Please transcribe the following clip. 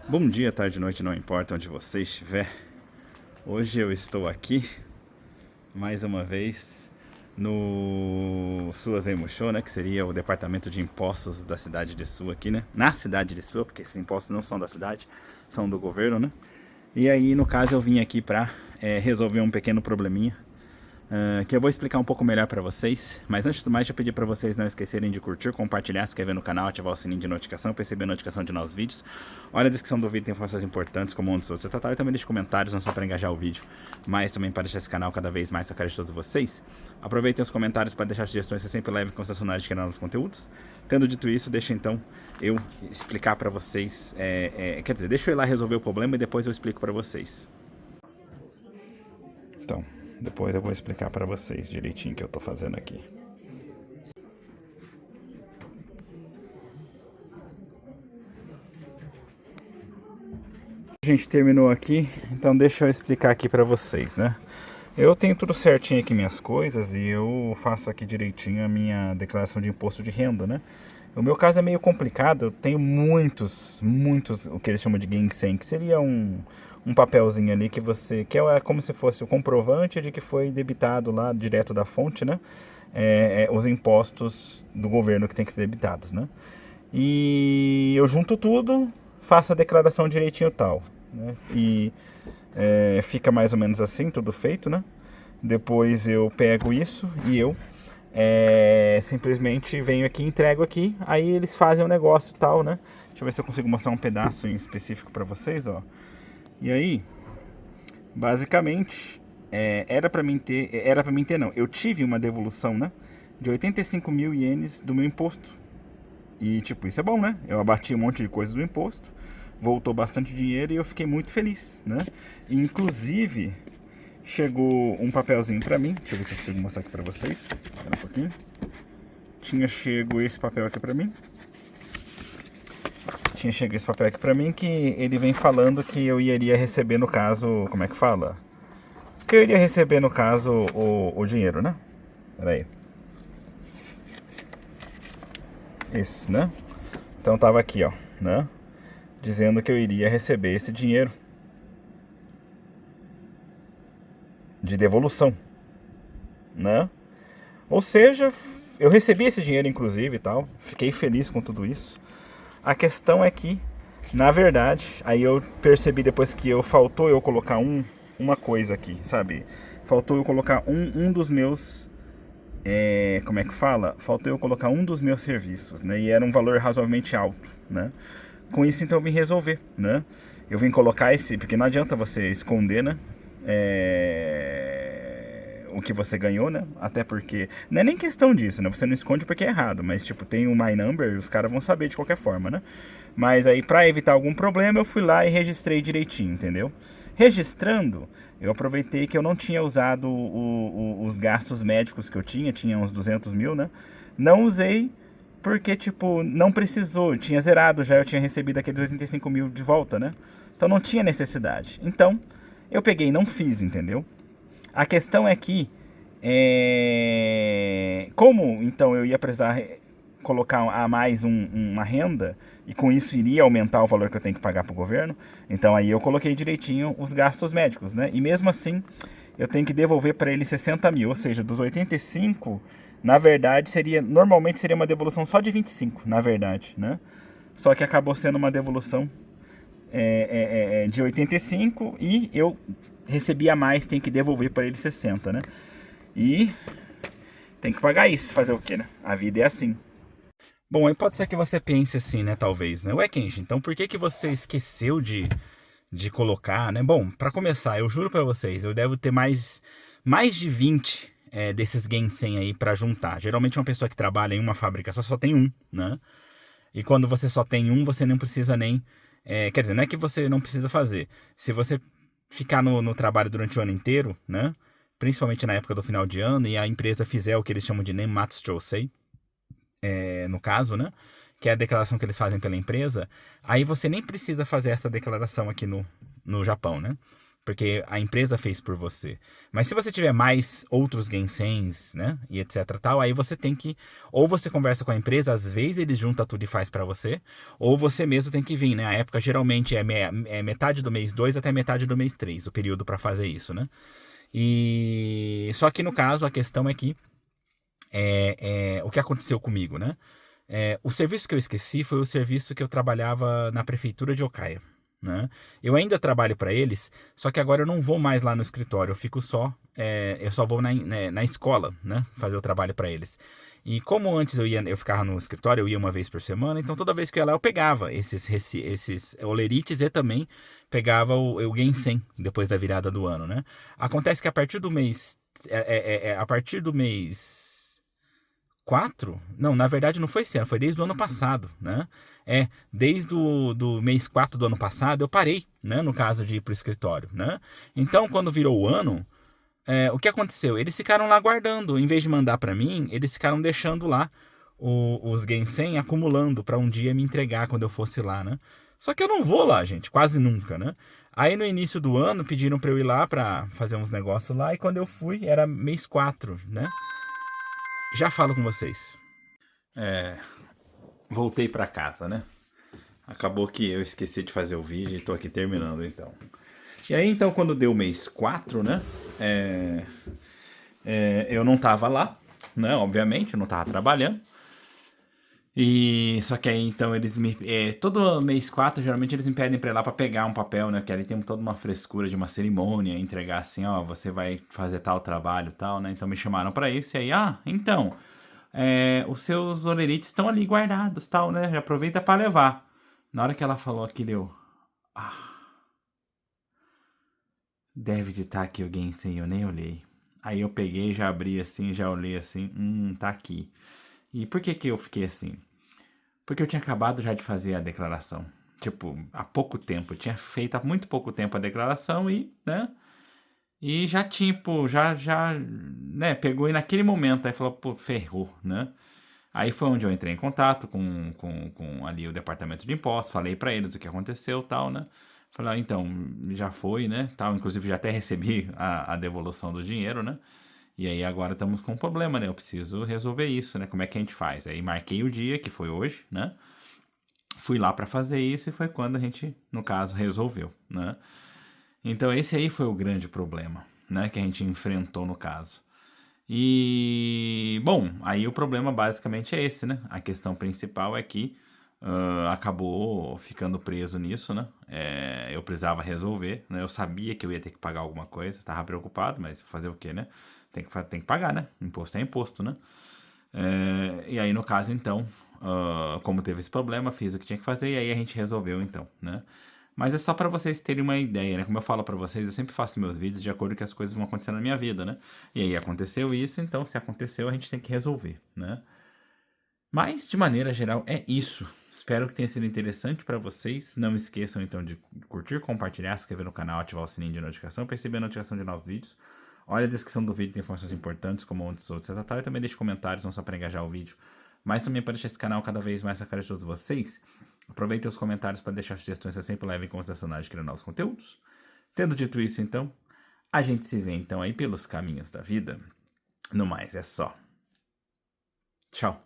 Bom dia, tarde, noite, não importa onde você estiver. Hoje eu estou aqui, mais uma vez, no Suas Musho, né? Que seria o departamento de impostos da cidade de Sua aqui, né? Na cidade de Sua, porque esses impostos não são da cidade, são do governo, né? E aí, no caso, eu vim aqui para resolver um pequeno probleminha que eu vou explicar um pouco melhor para vocês. Mas antes de mais, eu pedi para vocês não esquecerem de curtir, compartilhar, se inscrever no canal, ativar o sininho de notificação para receber notificação de novos vídeos. Olha a descrição do vídeo, tem informações importantes como onde outros tratar, e também deixe comentários, não só para engajar o vídeo, mas também para deixar esse canal cada vez mais a cara de todos vocês. Aproveitem os comentários para deixar sugestões, você sempre leve em consideração de criar novos conteúdos. Tendo dito isso, deixa então eu explicar para vocês, quer dizer, deixa eu ir lá resolver o problema e depois eu explico para vocês. Então, depois eu vou explicar para vocês direitinho o que eu tô fazendo aqui. A gente terminou aqui, então deixa eu explicar aqui para vocês, né? Eu tenho tudo certinho aqui minhas coisas e eu faço aqui direitinho a minha declaração de imposto de renda, né? O meu caso é meio complicado, eu tenho muitos, o que eles chamam de Gensen, que seria um papelzinho ali que é como se fosse o comprovante de que foi debitado lá direto da fonte, né? Os impostos do governo que tem que ser debitados, né? E eu junto tudo, faço a declaração direitinho tal, né? E fica mais ou menos assim, tudo feito, né? Depois eu pego isso e eu simplesmente venho aqui, entrego aqui, aí eles fazem o negócio e tal, né? Deixa eu ver se eu consigo mostrar um pedaço em específico para vocês, ó. E aí, basicamente, era para mim ter não, eu tive uma devolução, né? De 85 mil ienes do meu imposto. E tipo, isso é bom, né? Eu abati um monte de coisas do imposto, voltou bastante dinheiro e eu fiquei muito feliz, né? E, inclusive, chegou um papelzinho pra mim, deixa eu ver se eu consigo mostrar aqui pra vocês, espera um pouquinho. Tinha chego esse papel aqui pra mim. Tinha chegado esse papel aqui pra mim que ele vem falando que eu iria receber no caso, como é que fala? Que eu iria receber no caso o dinheiro, né? Pera aí. Isso, né? Então tava aqui, ó, né? Dizendo que eu iria receber esse dinheiro de devolução, né? Ou seja, eu recebi esse dinheiro inclusive e tal, fiquei feliz com tudo isso. A questão é que, na verdade, aí eu percebi depois que faltou eu colocar uma coisa aqui, sabe? Faltou eu colocar um dos meus, como é que fala? Faltou eu colocar um dos meus serviços, né? E era um valor razoavelmente alto, né? Com isso, então, eu vim resolver, né? Eu vim colocar porque não adianta você esconder, né? O que você ganhou, né? Até porque, não é nem questão disso, né? Você não esconde porque é errado, mas, tipo, tem o My Number e os caras vão saber de qualquer forma, né? Mas aí, pra evitar algum problema, eu fui lá e registrei direitinho, entendeu? Registrando, eu aproveitei que eu não tinha usado os gastos médicos que eu tinha uns 200 mil, né? Não usei porque, tipo, não precisou, tinha zerado já, eu tinha recebido aqueles 85 mil de volta, né? Então não tinha necessidade. Então, eu peguei e não fiz, entendeu? A questão é que, como então eu ia precisar colocar a mais uma renda, e com isso iria aumentar o valor que eu tenho que pagar para o governo, então aí eu coloquei direitinho os gastos médicos, né? E mesmo assim, eu tenho que devolver para ele 60 mil, ou seja, dos 85, na verdade, normalmente seria uma devolução só de 25, na verdade, né? Só que acabou sendo uma devolução de 85 e eu recebi a mais, tenho que devolver para ele 60, né? E tem que pagar isso, fazer o quê, né? A vida é assim. Bom, aí pode ser que você pense assim, né, talvez, né? Ué, Kenji, então por que você esqueceu de colocar, né? Bom, para começar, eu juro para vocês, eu devo ter mais de 20 desses Gensen aí para juntar. Geralmente uma pessoa que trabalha em uma fábrica só tem um, né? E quando você só tem um, você não precisa nem... quer dizer, não é que você não precisa fazer. Se você ficar no trabalho durante o ano inteiro, né? Principalmente na época do final de ano, e a empresa fizer o que eles chamam de Nenmatsu-Chōsei, no caso, né? Que é a declaração que eles fazem pela empresa, aí você nem precisa fazer essa declaração aqui no Japão, né? porque a empresa fez por você. Mas se você tiver mais outros Gensens, né, e etc tal, aí você tem que, ou você conversa com a empresa, às vezes eles juntam tudo e faz para você, ou você mesmo tem que vir, né? A época geralmente é metade do mês 2 até metade do mês 3, o período para fazer isso, né? E só que no caso a questão é que o que aconteceu comigo, né? O serviço que eu esqueci foi o serviço que eu trabalhava na prefeitura de Ocaia, né? Eu ainda trabalho para eles, só que agora eu não vou mais lá no escritório, eu só vou na escola, né? Fazer o trabalho para eles. E como antes eu ficava no escritório, eu ia uma vez por semana, então toda vez que eu ia lá eu pegava esses olerites e também pegava o Gensen depois da virada do ano, né? Acontece que a partir do mês, a partir do mês 4? Não, na verdade não foi esse ano, foi desde o ano passado, né? Desde do mês 4 do ano passado eu parei, né? No caso de ir pro escritório, né? Então, quando virou o ano, o que aconteceu? Eles ficaram lá guardando, em vez de mandar para mim, eles ficaram deixando lá os Gensen acumulando para um dia me entregar quando eu fosse lá, né? Só que eu não vou lá, gente, quase nunca, né? Aí no início do ano pediram para eu ir lá para fazer uns negócios lá e quando eu fui era mês 4, né? Já falo com vocês. Voltei para casa, né? Acabou que eu esqueci de fazer o vídeo e tô aqui terminando então. E aí então quando deu o mês 4, né? Eu não tava lá, né? Obviamente, eu não tava trabalhando. E só que aí então eles me. Todo mês 4, geralmente eles me pedem pra ir lá pra pegar um papel, né? Que ali tem toda uma frescura de uma cerimônia, entregar assim, ó, você vai fazer tal trabalho e tal, né? Então me chamaram pra isso. E aí, então, os seus olerites estão ali guardados, tal, né? Já aproveita pra levar. Na hora que ela falou aquilo, deve de estar aqui alguém sem, eu nem olhei. Aí eu peguei, já abri assim, já olhei assim, tá aqui. E por que que eu fiquei assim? Porque eu tinha acabado já de fazer a declaração. Tipo, há pouco tempo. Eu tinha feito há muito pouco tempo a declaração e, né? E já, tipo, né? Pegou e naquele momento aí falou, pô, ferrou, né? Aí foi onde eu entrei em contato com ali o departamento de impostos, falei pra eles o que aconteceu e tal, né? Falei, então, já foi, né? Tal, inclusive já até recebi a devolução do dinheiro, né? E aí agora estamos com um problema, né? Eu preciso resolver isso, né? Como é que a gente faz? Aí marquei o dia, que foi hoje, né? Fui lá para fazer isso e foi quando a gente, no caso, resolveu, né? Então esse aí foi o grande problema, né? Que a gente enfrentou no caso. E, bom, aí o problema basicamente é esse, né? A questão principal é que acabou ficando preso nisso, né? Eu precisava resolver, né? Eu sabia que eu ia ter que pagar alguma coisa, tava preocupado, mas fazer o quê, né? Tem que pagar, né? Imposto é imposto, né? E aí, no caso, então, como teve esse problema, fiz o que tinha que fazer e aí a gente resolveu, então, né? Mas é só para vocês terem uma ideia, né? Como eu falo para vocês, eu sempre faço meus vídeos de acordo com que as coisas vão acontecendo na minha vida, né? E aí aconteceu isso, então se aconteceu, a gente tem que resolver, né? Mas, de maneira geral, é isso. Espero que tenha sido interessante para vocês. Não esqueçam, então, de curtir, compartilhar, se inscrever no canal, ativar o sininho de notificação para receber a notificação de novos vídeos. Olha a descrição do vídeo, tem informações importantes, como onde sou, etc. E também deixe comentários, não só para engajar o vídeo, mas também para deixar esse canal cada vez mais na cara de todos vocês. Aproveitem os comentários para deixar sugestões que eu sempre levo em consideração na hora de criar novos conteúdos. Tendo dito isso, então, a gente se vê, então, aí pelos caminhos da vida. No mais, é só. Tchau.